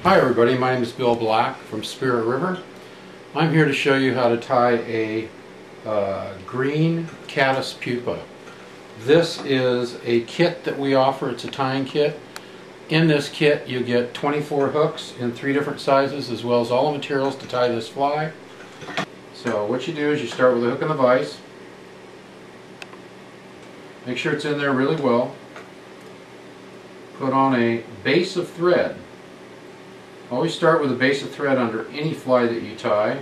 Hi everybody, my name is Bill Black from Spirit River. I'm here to show you how to tie a Green Caddis Pupa. This is a kit that we offer. It's a tying kit. In this kit you get 24 hooks in 3 different sizes, as well as all the materials to tie this fly. So what you do is you start with a hook and the vise. Make sure it's in there really well. Put on a base of thread. Always start with a base of thread under any fly that you tie.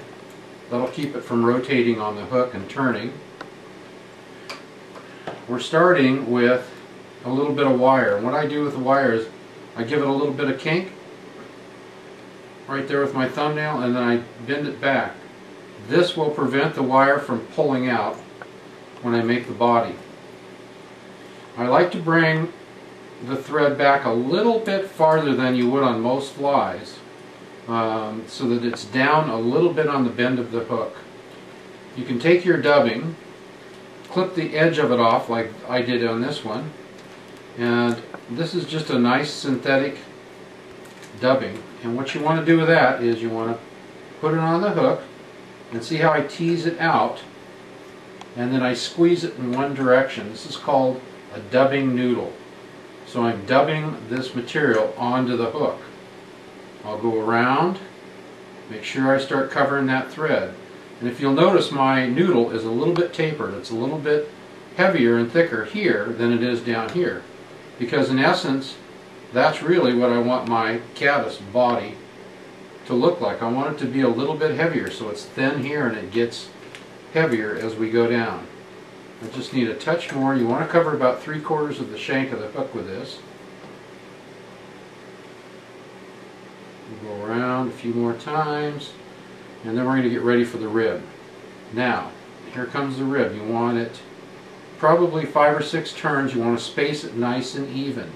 That'll keep it from rotating on the hook and turning. We're starting with a little bit of wire. And what I do with the wire is I give it a little bit of kink right there with my thumbnail, and then I bend it back. This will prevent the wire from pulling out when I make the body. I like to bring the thread back a little bit farther than you would on most flies, so that it's down a little bit on the bend of the hook. You can take your dubbing, clip the edge of it off like I did on this one, and this is just a nice synthetic dubbing. And what you want to do with that is you want to put it on the hook, and see how I tease it out, and then I squeeze it in one direction. This is called a dubbing noodle. So I'm dubbing this material onto the hook. I'll go around, make sure I start covering that thread. And if you'll notice, my noodle is a little bit tapered. It's a little bit heavier and thicker here than it is down here. Because in essence, that's really what I want my caddis body to look like. I want it to be a little bit heavier, so it's thin here and it gets heavier as we go down. I just need a touch more. You want to cover about 3/4 of the shank of the hook with this. We'll go around a few more times, and then we're going to get ready for the rib. Now, here comes the rib. You want it probably 5 or 6 turns. You want to space it nice and even.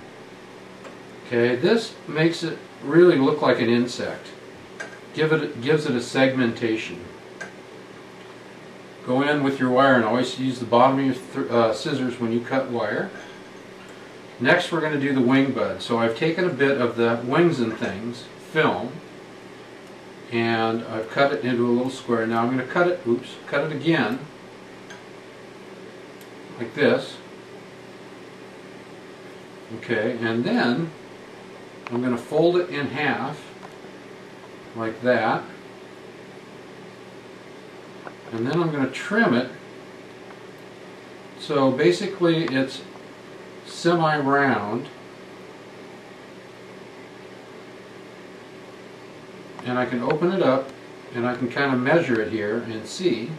Okay, this makes it really look like an insect. Gives it a segmentation. Go in with your wire, and always use the bottom of your scissors when you cut wire. Next we're going to do the wing bud. So I've taken a bit of the wings and things film, and I've cut it into a little square. Now I'm going to cut it again like this. Okay, and then I'm going to fold it in half like that. And then I'm going to trim it, so basically it's semi-round, and I can open it up and I can kind of measure it here and see.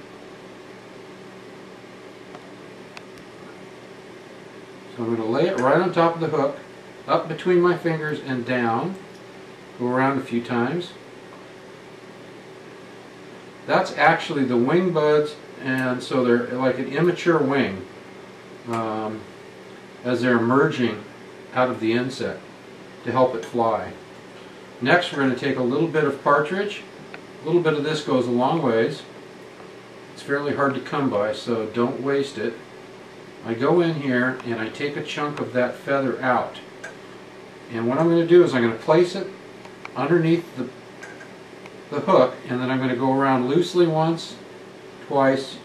So I'm going to lay it right on top of the hook, up between my fingers and down, go around a few times. That's actually the wing buds, and so they're like an immature wing as they're emerging out of the insect to help it fly. Next we're going to take a little bit of partridge. A little bit of this goes a long ways. It's fairly hard to come by, so don't waste it. I go in here and I take a chunk of that feather out. And what I'm going to do is I'm going to place it underneath the hook, and then I'm going to go around loosely once, twice,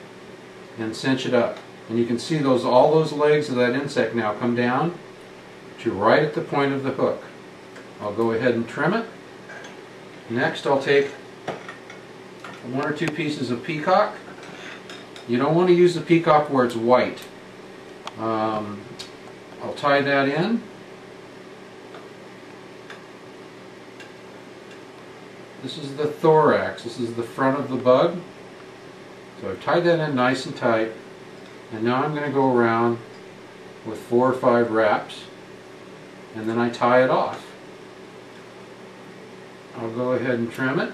and cinch it up. And you can see all those legs of that insect now come down to right at the point of the hook. I'll go ahead and trim it. Next I'll take 1 or 2 pieces of peacock. You don't want to use the peacock where it's white. I'll tie that in. This is the thorax. This is the front of the bug. So I've tied that in nice and tight, and now I'm going to go around with 4 or 5 wraps, and then I tie it off. I'll go ahead and trim it.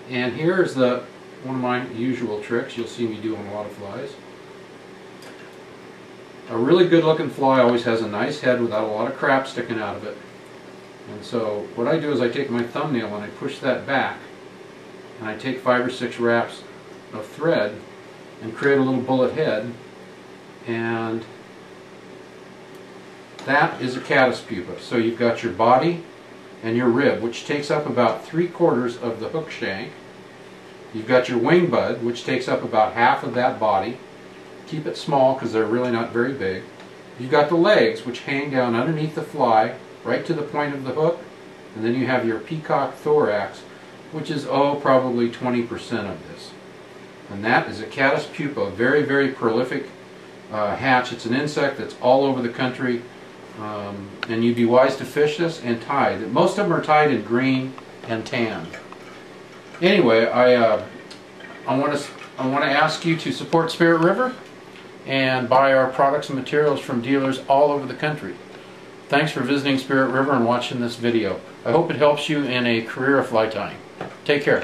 And here's one of my usual tricks you'll see me do on a lot of flies. A really good looking fly always has a nice head without a lot of crap sticking out of it. And so what I do is I take my thumbnail and I push that back, and I take 5 or 6 wraps of thread and create a little bullet head, and that is a caddis pupa. So you've got your body, and your rib, which takes up about 3/4 of the hook shank. You've got your wing bud, which takes up about half of that body. Keep it small because they're really not very big. You've got the legs, which hang down underneath the fly, right to the point of the hook. And then you have your peacock thorax, which is, probably 20% of this. And that is a Caddis Pupa, very, very prolific hatch. It's an insect that's all over the country. And you'd be wise to fish this and tie. Most of them are tied in green and tan. Anyway, I want to ask you to support Spirit River and buy our products and materials from dealers all over the country. Thanks for visiting Spirit River and watching this video. I hope it helps you in a career of fly tying. Take care.